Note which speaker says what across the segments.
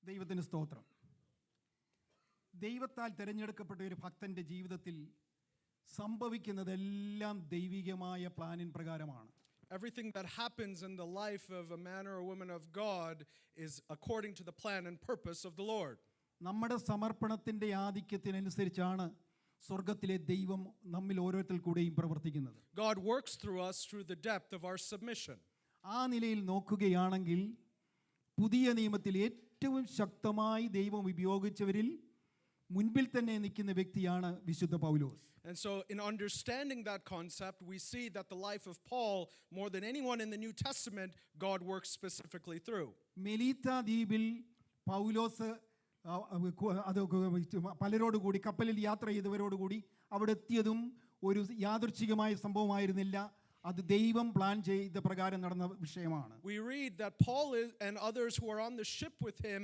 Speaker 1: ദൈവത്തിന് സ്തോത്രം. ദൈവത്താൽ തിരഞ്ഞെടുക്കപ്പെട്ട ഒരു ഭക്തൻ്റെ ജീവിതത്തിൽ സംഭവിക്കുന്നതെല്ലാം ദൈവികമായ പ്ലാനിൻ പ്രകാരമാണ്.
Speaker 2: Everything that happens in the life of a man or a woman of God is according to the plan and purpose of the Lord.
Speaker 1: നമ്മുടെ സമർപ്പണത്തിൻ്റെ ആധിക്യത്തിനനുസരിച്ചാണ് സ്വർഗത്തിലെ ദൈവം നമ്മിൽ ഓരോരുത്തരിൽ കൂടെയും പ്രവർത്തിക്കുന്നത്.
Speaker 2: God works through us through the depth of our submission.
Speaker 1: ആ നിലയിൽ നോക്കുകയാണെങ്കിൽ പുതിയ നിയമത്തിൽ ഏറ്റവും ശക്തമായി ദൈവം ഉപയോഗിച്ചവരിൽ മുൻപിൽ തന്നെ നിൽക്കുന്ന വ്യക്തിയാണ് വിശുദ്ധ പൗലോസ്.
Speaker 2: And so in understanding that concept, we see that the life of Paul, more than anyone in the New Testament, God works specifically through.
Speaker 1: Melita ദ്വീപിൽ പൗലോസ് അത് പലരോടുകൂടി കപ്പലിൽ യാത്ര ചെയ്തവരോടുകൂടി അവിടെ എത്തിയതും ഒരു യാദൃച്ഛികമായ സംഭവമായിരുന്നില്ല. അത് ദൈവം പ്ലാൻ ചെയ്ത പ്രകാരം നടന്ന വിഷയമാണ്.
Speaker 2: We read that Paul and others who are on the ship with him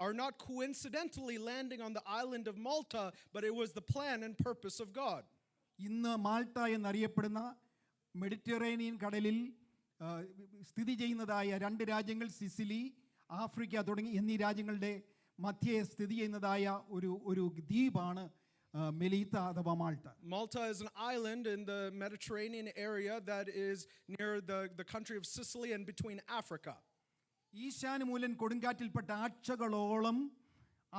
Speaker 2: are not coincidentally landing on the island of Malta, but it was the plan and purpose of God.
Speaker 1: ഇന്ന് Malta എന്നറിയപ്പെടുന്ന Mediterranean കടലിൽ സ്ഥിതി ചെയ്യുന്നതായ രണ്ട് രാജ്യങ്ങൾ, Cicily, Africa തുടങ്ങി എന്നീ രാജ്യങ്ങളുടെ മധ്യേ സ്ഥിതി ചെയ്യുന്നതായ ഒരു ദ്വീപാണ് മെലീത്ത അഥവാ Malta.
Speaker 2: Malta is an island in the Mediterranean area that is near the country of Sicily and between Africa.
Speaker 1: ഈശാനുമൂലൻ കൊടുങ്കാറ്റിൽപ്പെട്ട ആഴ്ചകളോളം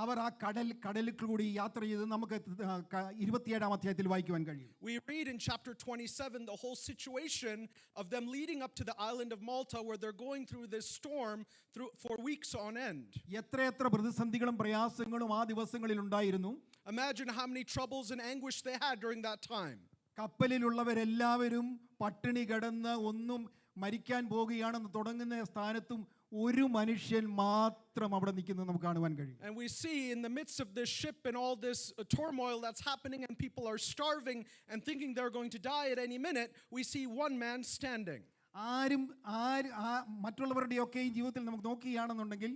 Speaker 1: അവർ ആ കടലിൽ കൂടി യാത്ര ചെയ്ത് നമുക്ക് 27-ാം അധ്യായത്തിൽ വായിക്കുവാൻ കഴിയും.
Speaker 2: We read in chapter 27 the whole situation of them leading up to the island of Malta where they're going through this storm for weeks on end.
Speaker 1: എത്രയെത്ര പ്രതിസന്ധികളും പ്രയാസങ്ങളും ആ ദിവസങ്ങളിൽ ഉണ്ടായിരുന്നു.
Speaker 2: Imagine how many troubles and anguish they had during that time.
Speaker 1: കപ്പലിലുള്ളവരെല്ലാവരും പട്ടിണി കിടന്ന് ഒന്നും മരിക്കാൻ പോകുകയാണെന്ന് തുടങ്ങുന്ന സ്ഥാനത്തും ഒരു മനുഷ്യൻ മാത്രം അവിടെ നിൽക്കുന്നത് നമുക്ക് കാണുവാൻ കഴിയും.
Speaker 2: And we see in the midst of this ship and all this turmoil that's happening and people are starving and thinking they're going to die at any minute, we see one man standing.
Speaker 1: മറ്റുള്ളവരുടെയൊക്കെയും ജീവിതത്തിൽ നമുക്ക് നോക്കുകയാണെന്നുണ്ടെങ്കിൽ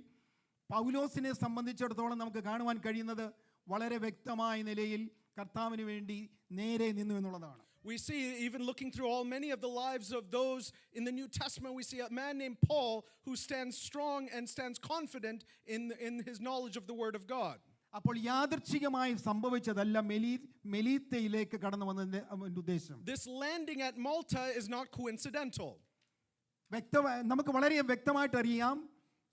Speaker 1: പൗലോസിനെ സംബന്ധിച്ചിടത്തോളം നമുക്ക് കാണുവാൻ കഴിയുന്നത് വളരെ വ്യക്തമായ നിലയിൽ കർത്താവിന് വേണ്ടി നേരെ നിന്നു എന്നുള്ളതാണ്.
Speaker 2: We see, even looking through many of the lives of those in the New Testament, we see a man named Paul who stands strong and stands confident in his knowledge of the Word of God.
Speaker 1: അപ്പോൾ യാദൃച്ഛികമായി സംഭവിച്ചതല്ല മെലീത്തയിലേക്ക് കടന്നു വന്നതിന്റെ ഉദ്ദേശം.
Speaker 2: This landing at Malta is not coincidental.
Speaker 1: നമുക്ക് വളരെ വ്യക്തമായിട്ട് അറിയാം,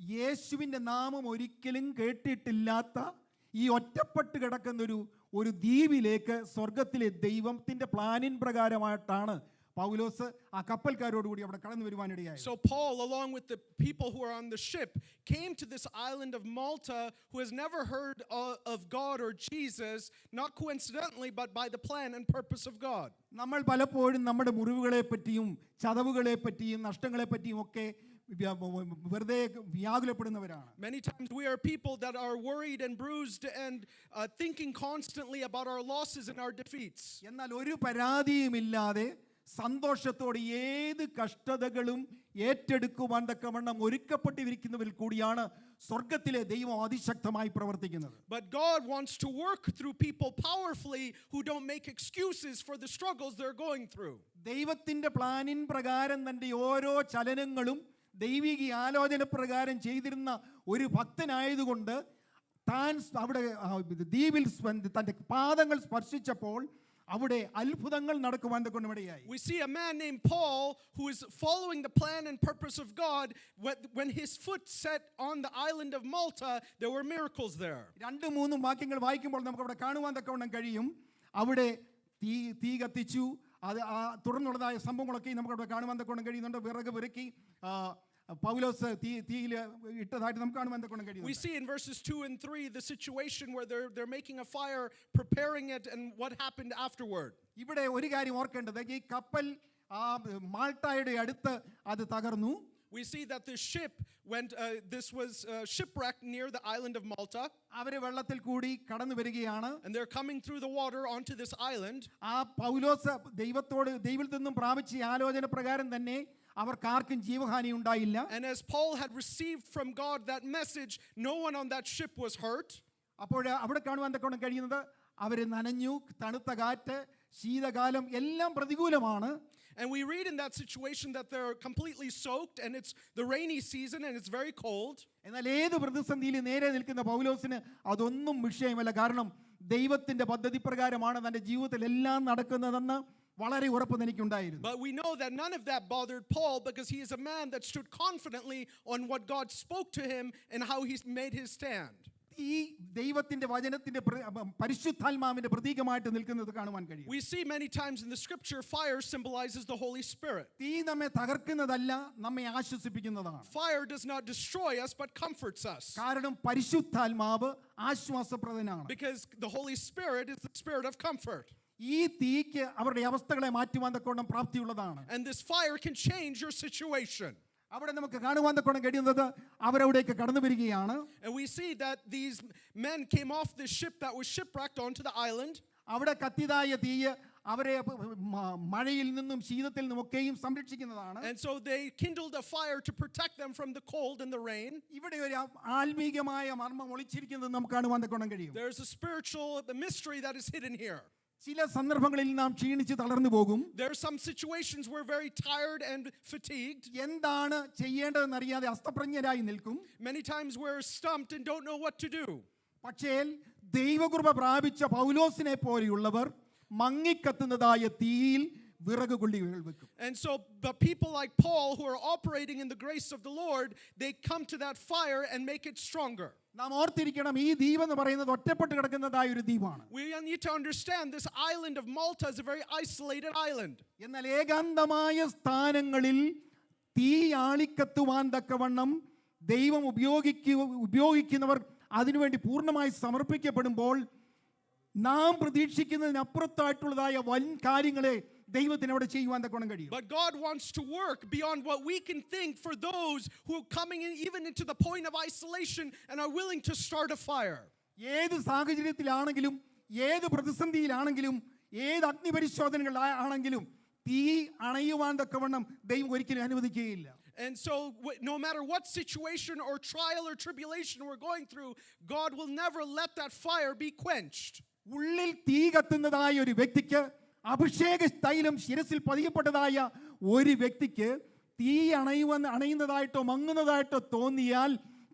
Speaker 1: യേശുവിൻ്റെ നാമം ഒരിക്കലും കേട്ടിട്ടില്ലാത്ത ഈ ഒറ്റപ്പെട്ട് കിടക്കുന്ന ഒരു ദ്വീപിലേക്ക് സ്വർഗത്തിലെ ദൈവത്തിന്റെ പ്ലാനിൻ പ്രകാരമായിട്ടാണ് പൗലോസ് ആ കപ്പൽക്കാരോടുകൂടി അവിടെ കടന്നു വരുവാനിടയായി.
Speaker 2: So Paul, along with the people who are on the ship, came to this island of Malta who has never heard of God or Jesus, not coincidentally but by the plan and purpose of God.
Speaker 1: നമ്മൾ പലപ്പോഴും നമ്മുടെ മുറിവുകളെ പറ്റിയും ചതവുകളെ പറ്റിയും നഷ്ടങ്ങളെ പറ്റിയും ഒക്കെ വെറുതെ വ്യാകുലപ്പെടുന്നവരാണ്.
Speaker 2: Many times we are people that are worried and bruised and thinking constantly about our losses and our defeats.
Speaker 1: എന്നാൽ ഒരു പരാതിയുമില്ലാതെ സന്തോഷത്തോടെ ഏത് കഷ്ടതകളും ഏറ്റെടുക്കുവാൻ തക്കവണ്ണം ഒരുക്കപ്പെട്ടിരിക്കുന്നവരിൽ കൂടിയാണ് സ്വർഗത്തിലെ ദൈവം അതിശക്തമായി പ്രവർത്തിക്കുന്നത്.
Speaker 2: But God wants to work through people powerfully who don't make excuses for the struggles they're going through.
Speaker 1: ദൈവത്തിന്റെ പ്ലാനിൻ പ്രകാരം തന്റെ ഓരോ ചലനങ്ങളും ദൈവിക ആലോചന പ്രകാരം ചെയ്തിരുന്ന ഒരു ഭക്തനായതുകൊണ്ട് താൻ അവിടെ ദ്വീപിൽ തന്റെ പാദങ്ങൾ സ്പർശിച്ചപ്പോൾ അവിടെ അത്ഭുതങ്ങൾ നടക്കുവാൻ കൊണ്ടുമിടയായി.
Speaker 2: We see a man named Paul who is following the plan and purpose of God. When his foot set on the island of Malta, there were miracles there. 2-3
Speaker 1: വാക്യങ്ങൾ വായിക്കുമ്പോൾ നമുക്ക് അവിടെ കാണുവാൻ തക്കവണ്ണം കഴിയും. അവിടെ തീ കത്തിച്ചു, അത് തുടർന്നുള്ളതായ സംഭവങ്ങളൊക്കെ നമുക്ക് അവിടെ കാണുവാൻ തക്കവണ്ണം കഴിയുന്നുണ്ട്. വിറക് വിറക്കി പൗലോസ് തീയിൽ ഇട്ടതായിട്ട് നമുക്ക് കാണുവാൻ തക്കവണ്ണം കഴിയും.
Speaker 2: We see in verses 2 and 3 the situation where they're making a fire, preparing it, and what happened afterward.
Speaker 1: ഇവിടെ ഒരു കാര്യം ഓർക്കേണ്ടത്, ഈ കപ്പൽ മാൾട്ടയുടെ അടുത്ത് അത് തകർന്നു.
Speaker 2: We see that this ship this was shipwrecked near the island of Malta.
Speaker 1: അവരെ വെള്ളത്തിൽ കൂടി കടന്നു വരികയാണ്.
Speaker 2: And they're coming through the water onto this island.
Speaker 1: ആ പൗലോസ് ദൈവത്തിൽ നിന്നും പ്രാപിച്ച ആലോചന പ്രകാരം തന്നെ അവർക്കാർക്കും ജീവഹാനി ഉണ്ടായില്ല.
Speaker 2: And as Paul had received from God that message, no one on that ship was hurt.
Speaker 1: അപ്പോൾ അവിടെ കാണുവാൻ തക്കവണ്ണം കഴിയുന്നത് അവര് നനഞ്ഞു, തണുത്ത കാറ്റ്, ശീതകാലം എല്ലാം പ്രതികൂലമാണ്.
Speaker 2: And we read in that situation that they're completely soaked and it's the rainy season and it's very cold.
Speaker 1: എന്നാൽ ഏത് പ്രതിസന്ധിയിൽ നേരെ നിൽക്കുന്ന പൗലോസിന് അതൊന്നും വിഷയമല്ല. കാരണം ദൈവത്തിന്റെ പദ്ധതി പ്രകാരമാണ് തന്റെ ജീവിതത്തിൽ എല്ലാം നടക്കുന്നതെന്ന് വളരെ ഉറപ്പ് എനിക്കുണ്ടായിരുന്നു.
Speaker 2: But we know that none of that bothered Paul because he is a man that stood confidently on what God spoke to him and how he made his stand.
Speaker 1: ഈ ദൈവത്തിന്റെ വചനത്തിന്റെ പരിശുദ്ധാത്മാവിന്റെ പ്രതീകമായിട്ട് നിൽക്കുന്നത് കാണുവാൻ കഴിയും.
Speaker 2: We see many times in the scripture fire symbolizes the Holy Spirit.
Speaker 1: തീ നമ്മെ തകർക്കുന്നതല്ല, നമ്മെ ആശ്വസിപ്പിക്കുന്നതാണ്.
Speaker 2: Fire does not destroy us but comforts us.
Speaker 1: കാരണം പരിശുദ്ധാത്മാവ് ആശ്വാസപ്രദനാണ്.
Speaker 2: Because the Holy Spirit is the spirit of comfort.
Speaker 1: ഈ തീക്ക് അവരുടെ അവസ്ഥകളെ മാറ്റുവാൻ തക്കവണ്ണം പ്രാപ്തിയുള്ളതാണ്.
Speaker 2: And this fire can change your situation.
Speaker 1: അവിടെ നമുക്ക് കാണുവാൻ തക്കവണ്ണം കഴിയുന്നത് അവരവിടേക്ക് കടന്നു വരികയാണ്.
Speaker 2: And we see that these men came off this ship that was shipwrecked onto the island.
Speaker 1: അവിടെ കത്തിയതായ തീയ് അവരെ മഴയിൽ നിന്നും ശീതത്തിൽ നിന്നുമൊക്കെയും സംരക്ഷിക്കുന്നതാണ്.
Speaker 2: And so they kindled a fire to protect them from the cold and the rain.
Speaker 1: ഇവിടെ ഒരു ആത്മീകമായ മർമ്മം ഒളിച്ചിരിക്കുന്നത് നമുക്ക് കാണുവാൻ തക്കവണ്ണം കഴിയും.
Speaker 2: There's a spiritual mystery that is hidden here.
Speaker 1: ചില സന്ദർഭങ്ങളിൽ നാം ക്ഷീണിച്ച് തളർന്നു പോകും.
Speaker 2: There are some situations we're very tired and fatigued.
Speaker 1: എന്താണ് ചെയ്യേണ്ടതെന്ന് അറിയാതെ അസ്തപ്രജ്ഞരായി നിൽക്കും.
Speaker 2: Many times we're stumped and don't know what to do.
Speaker 1: പക്ഷേ ദൈവകൃപ പ്രാപിച്ച പൗലോസിനെ പോലെയുള്ളവർ മങ്ങിക്കത്തുന്നതായ തീയിൽ വിറക് കൊള്ളികൾ വെക്കും.
Speaker 2: And so the people like Paul who are operating in the grace of the Lord, they come to that fire and make it stronger.
Speaker 1: നാം ഓർത്തിരിക്കണം, ഈ ദ്വീപ് എന്ന് പറയുന്നത് ഒറ്റപ്പെട്ട് കിടക്കുന്നതായ ഒരു ദ്വീപാണ്.
Speaker 2: We need to understand this island of Malta is a very isolated island.
Speaker 1: എന്നാൽ ഏകാന്തമായ സ്ഥാനങ്ങളിൽ തീ ആളിക്കത്തുവാൻ തക്കവണ്ണം ദൈവം ഉപയോഗിക്കുന്നവർ അതിനുവേണ്ടി പൂർണ്ണമായി സമർപ്പിക്കപ്പെടുമ്പോൾ നാം പ്രതീക്ഷിക്കുന്നതിനപ്പുറത്തായിട്ടുള്ളതായ വൻ കാര്യങ്ങളെ ദൈവത്തിന് അവിടെ ചെയ്യുവാൻ തക്കവണ്ണം കഴിയും.
Speaker 2: But God wants to work beyond what we can think for those who are coming in even into the point of isolation and are willing to start a fire.
Speaker 1: ഏത് സാഹചര്യത്തിലാണെങ്കിലും ഏത് പ്രതിസന്ധിയിലാണെങ്കിലും ഏത് അഗ്നിപരിശോധനകളാണെങ്കിലും തീ അണയുവാൻ തക്കവണ്ണം ദൈവം ഒരിക്കലും അനുവദിക്കുകയില്ല.
Speaker 2: And so no matter what situation or trial or tribulation we're going through, God will never let that fire be quenched.
Speaker 1: ഉള്ളിൽ തീ കത്തുന്നതായ ഒരു വ്യക്തിക്ക്, അഭിഷേക തൈലം ശിരസിൽ പതിയപ്പെട്ടതായ ഒരു വ്യക്തിക്ക് തീ അണയുന്നതായിട്ടോ മങ്ങുന്നതായിട്ടോ തോന്നിയാൽ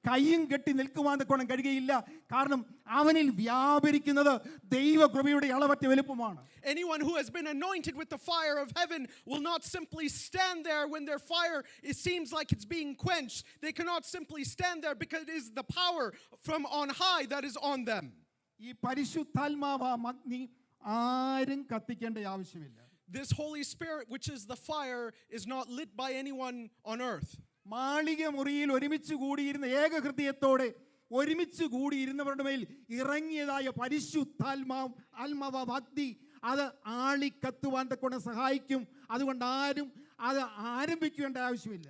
Speaker 1: കയ്യും കെട്ടി നിൽക്കുവാൻ തക്കവണ്ണം കഴിയുകയില്ല. കാരണം അവനിൽ വ്യാപരിക്കുന്നത് ദൈവകൃപയുടെ അളവറ്റ വലുപ്പമാണ്.
Speaker 2: Anyone who has been anointed with the fire of heaven will not simply stand there when their fire it seems like it's being quenched. They cannot simply stand there because it is the power from on high that is on them.
Speaker 1: ഈ പരിശുദ്ധാത്മാവ് അഗ്നി ആരും കത്തിക്കേണ്ട ആവശ്യമില്ല.
Speaker 2: This Holy Spirit, which is the fire, is not lit by anyone on earth.
Speaker 1: മാളിക മുറിയിൽ ഒരുമിച്ച് കൂടിയിരുന്ന ഏകഹൃദയത്തോടെ ഒരുമിച്ച് കൂടിയിരുന്നവരുടെ മേൽ ഇറങ്ങിയതായ പരിശുദ്ധാത്മാവ് അഗ്നി അത് ആളിക്കത്തുവാൻ തക്കവണ്ണം സഹായിക്കും. അതുകൊണ്ട് ആരും അത് ആരംഭിക്കേണ്ട ആവശ്യമില്ല.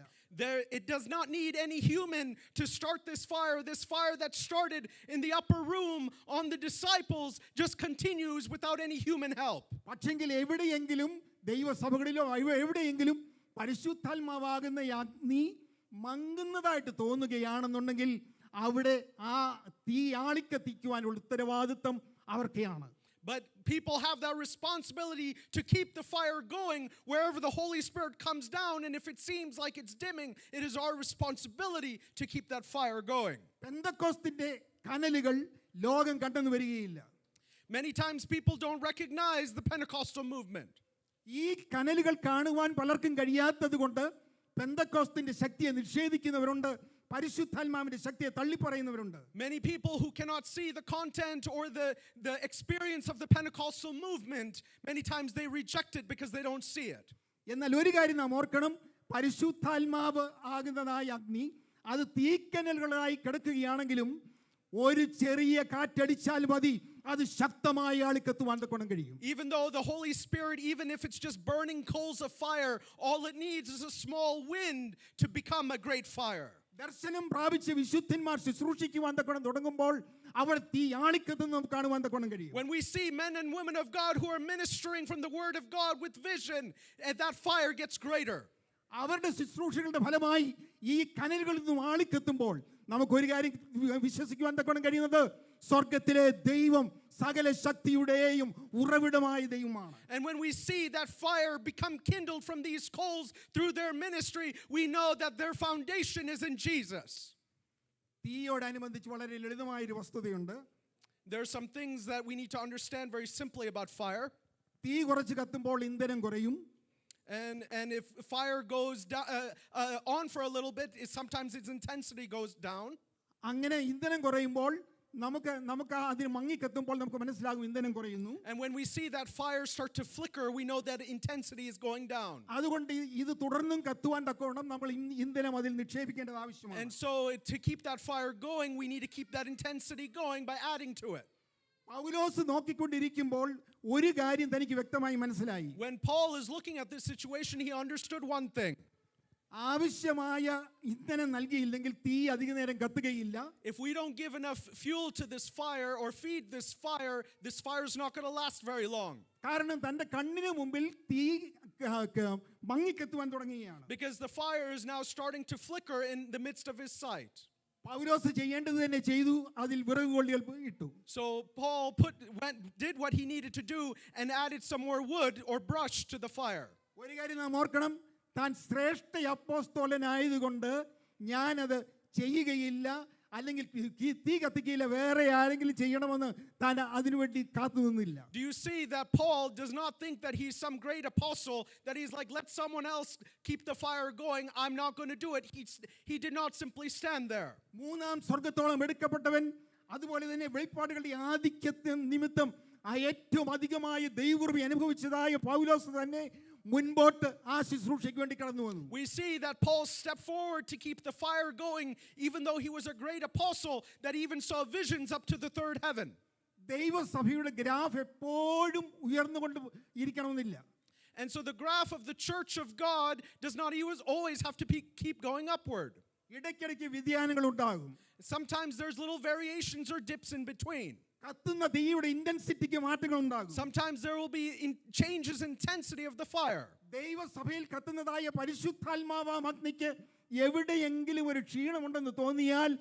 Speaker 2: It does not need any human to start this fire. This fire that started in the upper room on the disciples just continues without any human help.
Speaker 1: പക്ഷെങ്കിൽ എവിടെയെങ്കിലും ദൈവസഭകളിലോ എവിടെയെങ്കിലും പരിശുദ്ധാത്മാവാകുന്ന അഗ്നി മങ്ങുന്നതായിട്ട് തോന്നുകയാണെന്നുണ്ടെങ്കിൽ അവിടെ ആ തീ ആളിക്കത്തിക്കുവാനുള്ള ഉത്തരവാദിത്വം അവർക്കാണ്.
Speaker 2: But people have that responsibility to keep the fire going wherever the Holy Spirit comes down, and if it seems like it's dimming, it is our responsibility to keep that fire going.
Speaker 1: പെന്തക്കോസ്തിന്റെ കനലുകൾ ലോകം കണ്ടെന്ന് വരികയില്ല.
Speaker 2: Many times people don't recognize the Pentecostal movement.
Speaker 1: ഈ കനലുകൾ കാണുവാൻ പലർക്കും കഴിയാത്തത് കൊണ്ട് പെന്തക്കോസ്തിന്റെ ശക്തിയെ നിഷേധിക്കുന്നവരുണ്ട്, പരിശുദ്ധാത്മാവിന്റെ ശക്തിയെ തള്ളിപ്പറയുന്നവരുണ്ട്.
Speaker 2: Many people who cannot see the content or the experience of the Pentecostal movement, many times they reject it because they don't see it.
Speaker 1: എന്നാൽ ഒരു കാര്യം നാം ഓർക്കണം, പരിശുദ്ധാത്മാവ് ആകുന്നതായ അഗ്നി അത് തീക്കനലുകളായി കിടക്കുകയാണെങ്കിലും ഒരു ചെറിയ കാറ്റടിച്ചാൽ മതി അത് ശക്തമായി ആളിക്കത്തുവാൻ തക്കവണ്ണം കഴിയും.
Speaker 2: Even though the Holy Spirit, even if it's just burning coals of fire, all it needs is a small wind to become a great fire.
Speaker 1: ദർശനം പ്രാപിച്ച് വിശുദ്ധന്മാർ ശുശ്രൂഷിക്കുവാൻ തക്കവണ്ണം തുടങ്ങുമ്പോൾ അവർ തീ ആളിക്കത്തുന്നത് നമുക്ക് കാണുവാൻ തക്കവണ്ണം കഴിയും.
Speaker 2: When we see men and women of God who are ministering from the word of God with vision, and that fire gets greater.
Speaker 1: അവരുടെ ശുശ്രൂഷകളുടെ ഫലമായി ഈ കനലുകളിൽ നിന്നും ആളിക്കത്തുമ്പോൾ നമുക്കൊരു കാര്യം വിശ്വസിക്കുവാൻ തക്കോണം കഴിയുന്നത് സ്വർഗത്തിലെ ദൈവം സകല ശക്തിയുടെയും ഉറവിടമായ ദൈവമാണ്.
Speaker 2: And when we see that fire become kindled from these coals through their ministry, we know that their foundation is in Jesus.
Speaker 1: തീയോടനുബന്ധിച്ച് വളരെ ലളിതമായൊരു വസ്തുതയുണ്ട്.
Speaker 2: There are some things that we need to understand very simply about fire.
Speaker 1: തീ കുറച്ച് കത്തുമ്പോൾ ഇന്ധനം കുറയും.
Speaker 2: And if fire goes on for a little bit, sometimes its intensity goes down.
Speaker 1: അങ്ങനെ ഇന്ധനം കുറയുമ്പോൾ നമുക്ക് അതിന് മങ്ങിക്കെത്തുമ്പോൾ നമുക്ക് മനസ്സിലാകും ഇന്ധനം കുറയുന്നു.
Speaker 2: And when we see that fire start to flicker, we know that intensity is going down.
Speaker 1: അതുകൊണ്ട് ഇത് തുടർന്നും കത്തുവാൻ തക്കവണ്ണം നമ്മൾ ഇന്ധനം അതിൽ നിക്ഷേപിക്കേണ്ടത് ആവശ്യമാണ്.
Speaker 2: And so to keep that fire going, we need to keep that intensity going by adding to it.
Speaker 1: പൗലോസ് നോക്കിക്കൊണ്ടിരിക്കുമ്പോൾ ഒരു കാര്യം തനിക്ക് വ്യക്തമായി മനസ്സിലായി.
Speaker 2: When Paul is looking at this situation, he understood one thing.
Speaker 1: ആവശ്യമായ ഇന്ധനം നൽകിയില്ലെങ്കിൽ തീ അധിക നേരം കത്തുകയില്ല.
Speaker 2: If we don't give enough fuel to this fire or feed this fire is not going to last very long.
Speaker 1: കാരണം തന്റെ കണ്ണിന് മുമ്പിൽ തീ മങ്ങിക്കെത്തുവാൻ തുടങ്ങുകയാണ്.
Speaker 2: Because the fire is now starting to flicker in the midst of his sight.
Speaker 1: പൗലോസ് ചെയ്യേണ്ടത് തന്നെ ചെയ്തു, അതിൽ വിറകുകൊള്ളികൾ ഇട്ടു.
Speaker 2: So Paul did what he needed to do and added some more wood or brush to the fire.
Speaker 1: ഒരു കാര്യം നാം ഓർക്കണം, താൻ ശ്രേഷ്ഠ അപ്പോസ്തലനായതുകൊണ്ട് ഞാനത് ചെയ്യുകയില്ല, അല്ലെങ്കിൽ തീ കത്തിക്കയില്ല, വേറെ ആരെങ്കിലും ചെയ്യണമെന്ന് താൻ അതിനുവേണ്ടി കാത്തു നിന്നില്ല.
Speaker 2: Do you see that Paul does not think that he's some great apostle, that he's like, let someone else keep the fire going, I'm not going to do it. He did not simply stand there.
Speaker 1: മൂന്നാം സ്വർഗ്ഗത്തോളം എടുക്കപ്പെട്ടവൻ, അതുപോലെ തന്നെ വെളിപ്പാടുകളുടെ ആധിക്യത്തിന് നിമിത്തം ഏറ്റവും അധികമായ ദൈവകൃപ അനുഭവിച്ചതായ പൗലോസ് തന്നെ മുൻപോട്ട് ആ ശുശ്രൂഷയ്ക്ക് വേണ്ടി കടന്നു വന്നു.
Speaker 2: We see that Paul stepped forward to keep the fire going, even though he was a great apostle that even saw visions up to the third heaven.
Speaker 1: ദൈവസഭയുടെ ഗ്രാഫ് എപ്പോഴും ഉയർന്നുകൊണ്ട് ഇരിക്കണമെന്നില്ല.
Speaker 2: And so the graph of the church of God does not always have to keep going upward.
Speaker 1: ഇടയ്ക്കിടയ്ക്ക് വ്യതിയാനങ്ങൾ ഉണ്ടാകും.
Speaker 2: Sometimes there's little variations or dips in between.
Speaker 1: കത്തുന്ന തീയുടെ ഇന്റൻസിറ്റിക്ക് മാറ്റങ്ങൾ ഉണ്ടാകും.
Speaker 2: Sometimes there will be changes in intensity of the fire.
Speaker 1: ദൈവസഭയിൽ കത്തുന്നതായ പരിശുദ്ധാത്മാവാം അഗ്നിക്ക് എവിടെയെങ്കിലും ഒരു ക്ഷീണമുണ്ടെന്ന് തോന്നിയാൽ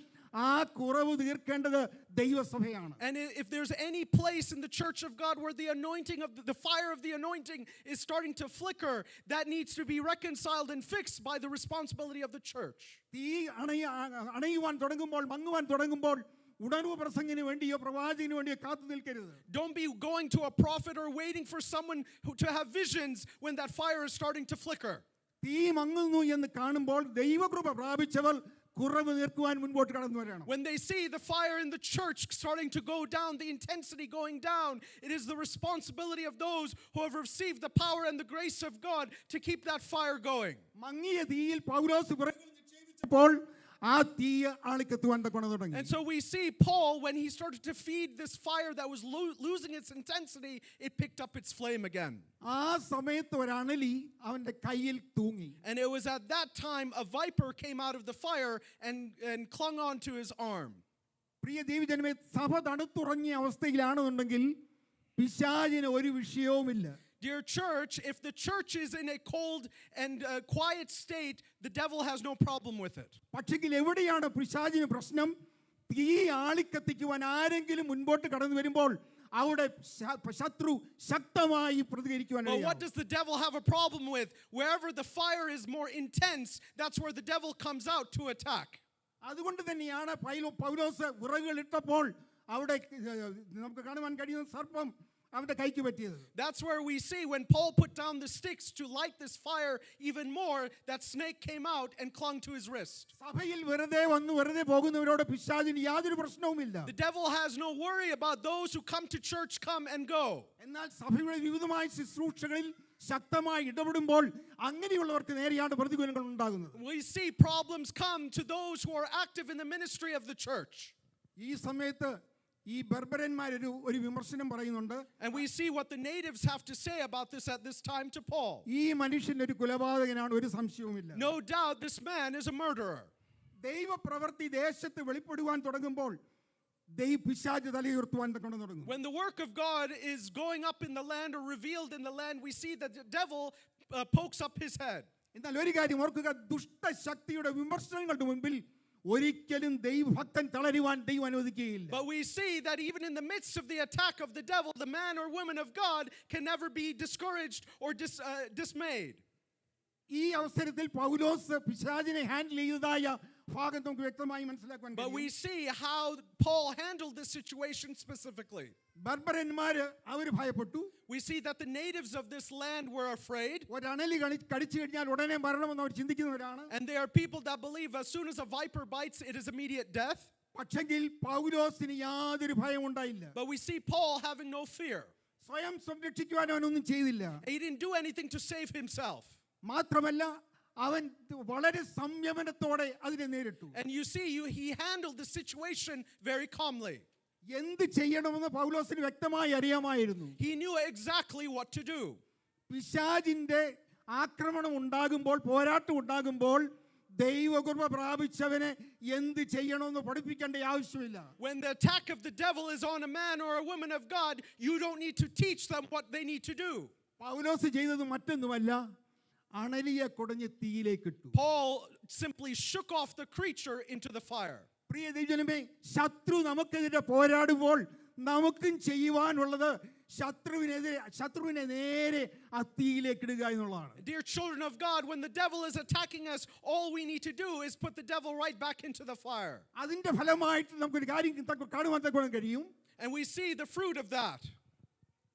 Speaker 1: ആ കുറവ് തീർക്കേണ്ടത് ദൈവസഭയാണ്.
Speaker 2: And if there's any place in the church of God where the anointing of the fire of the anointing is starting to flicker, that needs to be reconciled and fixed by the responsibility of the church.
Speaker 1: തീ അണയുവാൻ തുടങ്ങുമ്പോൾ, മങ്ങുവാൻ തുടങ്ങുമ്പോൾ ഉണർവ് പ്രസംഗിന് വേണ്ടിയോ പ്രവാചകന് വേണ്ടിയോ കാത്തു നിൽക്കരുത്.
Speaker 2: Don't be going to a prophet or waiting for someone to have visions when that fire is starting to flicker.
Speaker 1: തീ മങ്ങുന്നു എന്ന് കാണുമ്പോൾ ദൈവകൃപ പ്രാപിച്ചവർ കുറവ് തീർക്കുവാൻ മുൻപോട്ട് കടന്നു വരണം.
Speaker 2: When they see the fire in the church starting to go down, the intensity going down, it is the responsibility of those who have received the power and the grace of God to keep that fire going.
Speaker 1: മങ്ങിയ തീയിൽ പൗലോസ് വിറകുകൾ നിക്ഷേപിച്ചപ്പോൾ ആ തീ ആളിക്കത്തുവാൻ തുടങ്ങി.
Speaker 2: And so we see Paul, when he started to feed this fire that was losing its intensity, it picked up its flame again.
Speaker 1: ആ സമയത്ത് ഒരു അണലി അവന്റെ കയ്യിൽ തൂങ്ങി.
Speaker 2: And it was at that time a viper came out of the fire and clung on to his arm.
Speaker 1: പ്രിയ ദൈവജനമേ, സഭ തണുത്തുറങ്ങിയ അവസ്ഥയിലാണെന്നുണ്ടെങ്കിൽ പിശാചിന് ഒരു വിഷയവുമില്ല.
Speaker 2: Dear church, if the church is in a cold and quiet state, the devil has no problem with it.
Speaker 1: പക്ഷെങ്കിൽ എവിടെയാണ് പിശാചിന് പ്രശ്നം? തീ ആളിക്കത്തിക്കുവാൻ ആരെങ്കിലും മുൻപോട്ട് കടന്നു വരുമ്പോൾ അവിടെ ശത്രു ശക്തമായി പ്രതികരിക്കുവാൻ.
Speaker 2: But what does the devil have a problem with? Wherever the fire is more intense, that's where the devil comes out to attack.
Speaker 1: അതുകൊണ്ട് തന്നെയാണ് പൗലോസ് വിറകുകൾ ഇട്ടപ്പോൾ അവിടെ നമുക്ക് കാണുവാൻ കഴിയുന്ന സർപ്പം അവന്റെ കൈക്ക് പറ്റിയത്.
Speaker 2: That's where we see when Paul put down the sticks to light this fire even more, that snake came out and clung to his wrist.
Speaker 1: സഭയിൽ വെറുതെ വന്നു വെറുതെ പോകുന്നവരോട് പിശാചിന് യാതൊരു പ്രശ്നവുമില്ല.
Speaker 2: The devil has no worry about those who come to church, come and go.
Speaker 1: എന്നാൽ സഭയുടെ വിവിധമായ ശുശ്രൂഷകളിൽ ശക്തമായി ഇടപെടുമ്പോൾ അങ്ങനെയുള്ളവർക്ക് നേരെയാണ് പ്രതികൂലങ്ങൾ ഉണ്ടാകുന്നത്.
Speaker 2: We see problems come to those who are active in the ministry of the church.
Speaker 1: ഈ സമയത്ത് ഈ ബർബരന്മാരൊരു വിമർശനം പറയുന്നുണ്ട്.
Speaker 2: And we see what the natives have to say about this at this time to Paul.
Speaker 1: ഈ മനുഷ്യൻ ഒരു കൊലപാതകനാണ്, ഒരു സംശയവുമില്ല.
Speaker 2: No doubt this man is a murderer.
Speaker 1: ദൈവപ്രവൃത്തി ദേശത്ത് വെളിപ്പെടുവാൻ തുടങ്ങുമ്പോൾ പിശാച് തലയുയർത്തുവാൻ തുടങ്ങും.
Speaker 2: When the work of God is going up in the land or revealed in the land, we see that the devil pokes up his head.
Speaker 1: എന്നാൽ ഒരു കാര്യം ഓർക്കുക, ദുഷ്ടശക്തിയുടെ വിമർശനങ്ങളുടെ മുൻപിൽ ഒരിക്കലും ദൈവഭക്തൻ തളരുവാൻ ദൈവം അനുവദിക്കുകയില്ല.
Speaker 2: But we see that even in the midst of the attack of the devil, the man or woman of God can never be discouraged or dismayed.
Speaker 1: ഈ അവസരത്തിൽ പൗലോസ് പിശാചിനെ ഹാൻഡിൽ ചെയ്തതായ ഭാഗം നമുക്ക് വ്യക്തമായി മനസ്സിലാക്കാൻ
Speaker 2: But we
Speaker 1: കഴിയും.
Speaker 2: see how Paul handled this situation specifically.
Speaker 1: ബർബരന്മാര് അവര് ഭയപ്പെട്ടു.
Speaker 2: We see that the natives of this land were afraid.
Speaker 1: ഒരണലി കടിച്ചു കഴിഞ്ഞാൽ ഉടനെ മരണമെന്ന് അവർ ചിന്തിക്കുന്നവരാണ്.
Speaker 2: And they are people that believe as soon as a viper bites, it is immediate death.
Speaker 1: പക്ഷെങ്കിൽ പൗലോസിന് യാതൊരു ഭയം ഉണ്ടായില്ല.
Speaker 2: But we see Paul having no fear.
Speaker 1: സ്വയം സംരക്ഷിക്കുവാൻ അവനൊന്നും ചെയ്തില്ല.
Speaker 2: He didn't do anything to save himself.
Speaker 1: മാത്രമല്ല അവൻ വളരെ സംയമനത്തോടെ അതിനെ നേരിട്ടു.
Speaker 2: And you see, he handled the situation very calmly.
Speaker 1: എന്ത് ചെയ്യണമെന്ന് പൗലോസിന് വ്യക്തമായി അറിയാമായിരുന്നു.
Speaker 2: He knew exactly what to do.
Speaker 1: പിശാചിന്റെ ആക്രമണം ഉണ്ടാകുമ്പോൾ, പോരാട്ടം ഉണ്ടാകുമ്പോൾ ദൈവകൃപ പ്രാപിച്ചവനെ എന്ത് ചെയ്യണമെന്ന് പഠിപ്പിക്കേണ്ട ആവശ്യമില്ല.
Speaker 2: When the attack of the devil is on a man or a woman of God, you don't need to teach them what they need to do.
Speaker 1: പൗലോസ് ചെയ്തത് മറ്റൊന്നുമല്ല, അണലിയെ കുടഞ്ഞ് തീയിലേക്ക് ഇട്ടു.
Speaker 2: Paul simply shook off the creature into the fire.
Speaker 1: പ്രിയ ദൈവജനമേ, ശത്രു നമുക്കെതിരെ പോരാടുമ്പോൾ നമുക്കും ചെയ്യുവാനുള്ളത് ശത്രുവിനെ നേരെ ആ തീയിലേക്ക് ഇടുക എന്നുള്ളതാണ്.
Speaker 2: Dear children of God, when the devil is attacking us, all we need to do is put the devil right back into the fire.
Speaker 1: അതിന്റെ ഫലമായിട്ട് നമുക്കൊരു കാര്യം കാണുവാൻ തക്കോണം കഴിയും.
Speaker 2: And we see the fruit of that.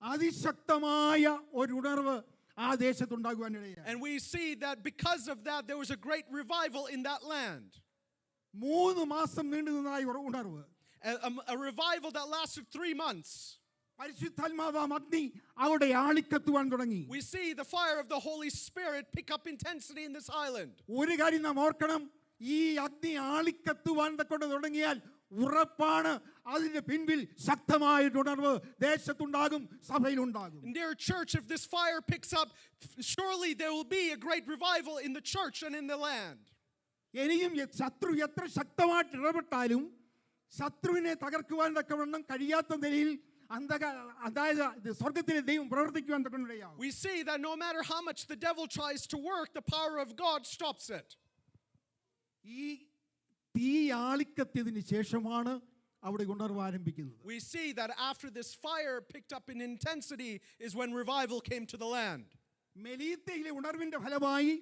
Speaker 1: അതിശക്തമായ ഒരു ഉണർവ് ആ ദേശത്തുണ്ടാകുവാനിടയായി.
Speaker 2: And we see that because of that, there was a great revival in that land.
Speaker 1: 3 മാസം നീണ്ടു നിന്നതായ ഉണർവ്.
Speaker 2: A revival that lasted 3 months.
Speaker 1: പരിശുദ്ധാത്മാവാം അഗ്നി അവിടെ ആളിക്കത്തുവാൻ തുടങ്ങി.
Speaker 2: We see the fire of the Holy Spirit pick up intensity in this island.
Speaker 1: ഒരു കാര്യം നാം ഓർക്കണം, ഈ അഗ്നി ആളിക്കത്തുവാൻ കൊണ്ട് തുടങ്ങിയാൽ ഉറപ്പാണ് അതിന്റെ പിൻപിൽ ശക്തമായ ഉണർവ് ദേശത്തുണ്ടാകും, സഭയിലുണ്ടാകും.
Speaker 2: Dear church, if this fire picks up, surely there will be a great revival in the church and in the land.
Speaker 1: ഇനിയും ശത്രു എത്ര ശക്തമായിട്ട് ഇടപെട്ടാലും ശത്രുവിനെ തകർക്കുവാൻ തക്കവണ്ണം കഴിയാത്ത നിലയിൽ അതായത് സ്വർഗത്തിലെ ദൈവം പ്രവർത്തിക്കുവാൻ തക്കവണ്ണം.
Speaker 2: We see that no matter how much the devil tries to work, the power of God stops it.
Speaker 1: ഈ തീ ആളിക്കത്തിയതിന് ശേഷമാണ് അവിടെ ഉണർവ് ആരംഭിക്കുന്നത്.
Speaker 2: We see that after this fire picked up in intensity is when revival came to the land.
Speaker 1: മെലീത്തയിലെ ഉണർവിന്റെ ഫലമായി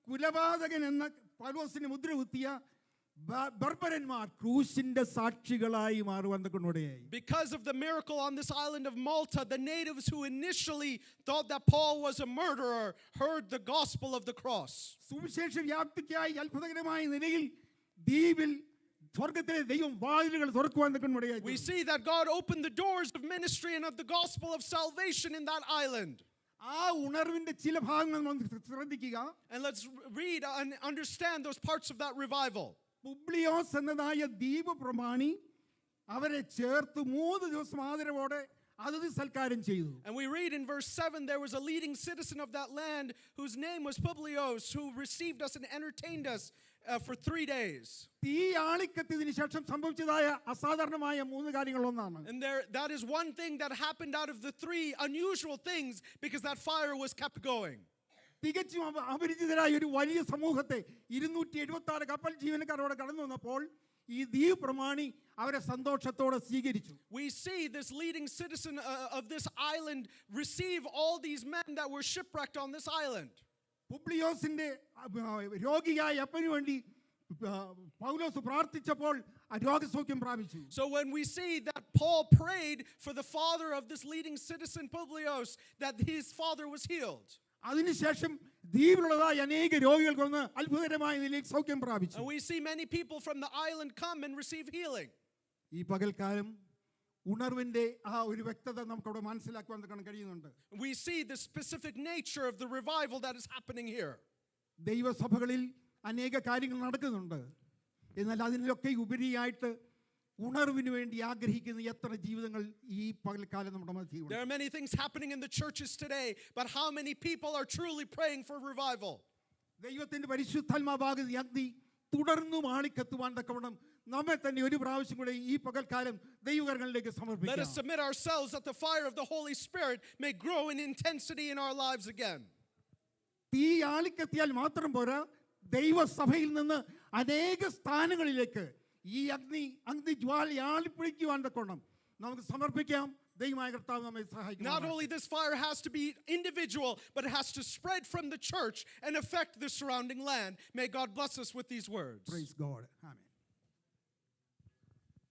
Speaker 1: കുലപാതകൻ എന്ന പൗലോസിനെ മുദ്ര കുത്തിയ ബർബരന്മാർ ക്രൂശിന്റെ സാക്ഷികളായി മാറുവാൻ തക്കവണ്ണം.
Speaker 2: Because of the miracle on this island of Malta, the natives who initially thought that Paul was a murderer heard the gospel of the cross.
Speaker 1: സുവിശേഷ വ്യാപ്തിക്കായി അത്ഭുതകരമായ നിലയിൽ ദ്വീപിൽ സ്വർഗത്തിലെ ദൈവം വാതിലുകൾ തുറക്കുവാൻ തക്കവണ്ണം.
Speaker 2: We see that God opened the doors of ministry and of the gospel of salvation in that island.
Speaker 1: ആ ഉണർവിന്റെ ചില ഭാഗങ്ങൾ നമ്മൾ ശ്രദ്ധിക്കുക.
Speaker 2: And let's read and understand those parts of that revival.
Speaker 1: Publius എന്നതായ ദ്വീപ് പ്രമാണി അവരെ ചേർത്ത് 3 ദിവസം ആദരവോടെ അതിഥി സൽക്കാരം ചെയ്തു.
Speaker 2: And we read in verse 7, there was a leading citizen of that land whose name was Publius, who received us and entertained us for 3 days.
Speaker 1: തീ ആളിക്കത്തിയതിനു ശേഷം സംഭവിച്ചതായ അസാധാരണമായ 3 കാര്യങ്ങളൊന്നാണ്.
Speaker 2: And that is one thing that happened out of the 3 unusual things, because that fire was kept going.
Speaker 1: തികച്ചും അപരിചിതരായ ഒരു വലിയ സമൂഹത്തെ 276 കപ്പൽ ജീവനക്കാരോടെ കടന്നു വന്നപ്പോൾ ഈ ദ്വീപ് പ്രമാണി അവരെ സന്തോഷത്തോടെ സ്വീകരിച്ചു.
Speaker 2: We see this leading citizen of this island receive all these men that were shipwrecked on this island.
Speaker 1: പുബ്ലിയോസിന്റെ രോഗിയായ അപ്പനു വേണ്ടി പൗലോസ് പ്രാർത്ഥിച്ചപ്പോൾ രോഗസൗഖ്യം പ്രാപിച്ചു.
Speaker 2: So when we see that Paul prayed for the father of this leading citizen Publius, that his father was healed.
Speaker 1: അതിനുശേഷം ദ്വീപിലുള്ളതായ അനേക രോഗികൾ കൊന്ന് അത്ഭുതകരമായ നിലയിൽ സൗഖ്യം പ്രാപിച്ചു.
Speaker 2: And we see many people from the island come and receive healing.
Speaker 1: ഈ പകൽക്കാലം ഉണർവിന്റെ ആ ഒരു വ്യക്തത നമുക്ക് അവിടെ മനസ്സിലാക്കുവാൻ കഴിയുന്നുണ്ട്.
Speaker 2: We see the specific nature of the revival that is happening here.
Speaker 1: ദൈവസഭകളിൽ അനേക കാര്യങ്ങൾ നടക്കുന്നുണ്ട്. എന്നാൽ അതിലൊക്കെ ഉപരിയായിട്ട് ഉണർവിന് വേണ്ടി ആഗ്രഹിക്കുന്ന എത്ര ജീവിതങ്ങൾ ഈ പകൽക്കാലം നമ്മുടെ മധ്യയിൽ.
Speaker 2: There are many things happening in the churches today, but how many people are truly praying for revival?
Speaker 1: ദൈവത്തിന്റെ പരിശുദ്ധാത്മാവാകുന്ന അഗ്നി തുടർന്നും ആളിക്കത്തുവാൻ തക്കവണ്ണം നമ്മെ തന്നെ ഒരു പ്രാവശ്യം കൂടെ ഈ പകൽക്കാലം ദൈവകരങ്ങളിലേക്ക് സമർപ്പിക്കാം.
Speaker 2: Let us submit ourselves that the fire of the Holy Spirit may grow in intensity in our lives again.
Speaker 1: തീ ആളിക്കത്തിയാൽ മാത്രം പോരാ, ദൈവസഭയിൽ നിന്ന് അനേക സ്ഥാനങ്ങളിലേക്ക് ഈ അഗ്നിജ്വാല ആളിപ്പിടിക്കുവാൻ തക്കോണം നമുക്ക് സമർപ്പിക്കാം. ദൈവമായ കർത്താവ് നമ്മെ സഹായിക്കും.
Speaker 2: Not only this fire has to be individual, but it has to spread from the church and affect the surrounding land. May God bless us with these words.
Speaker 1: Praise God. Amen.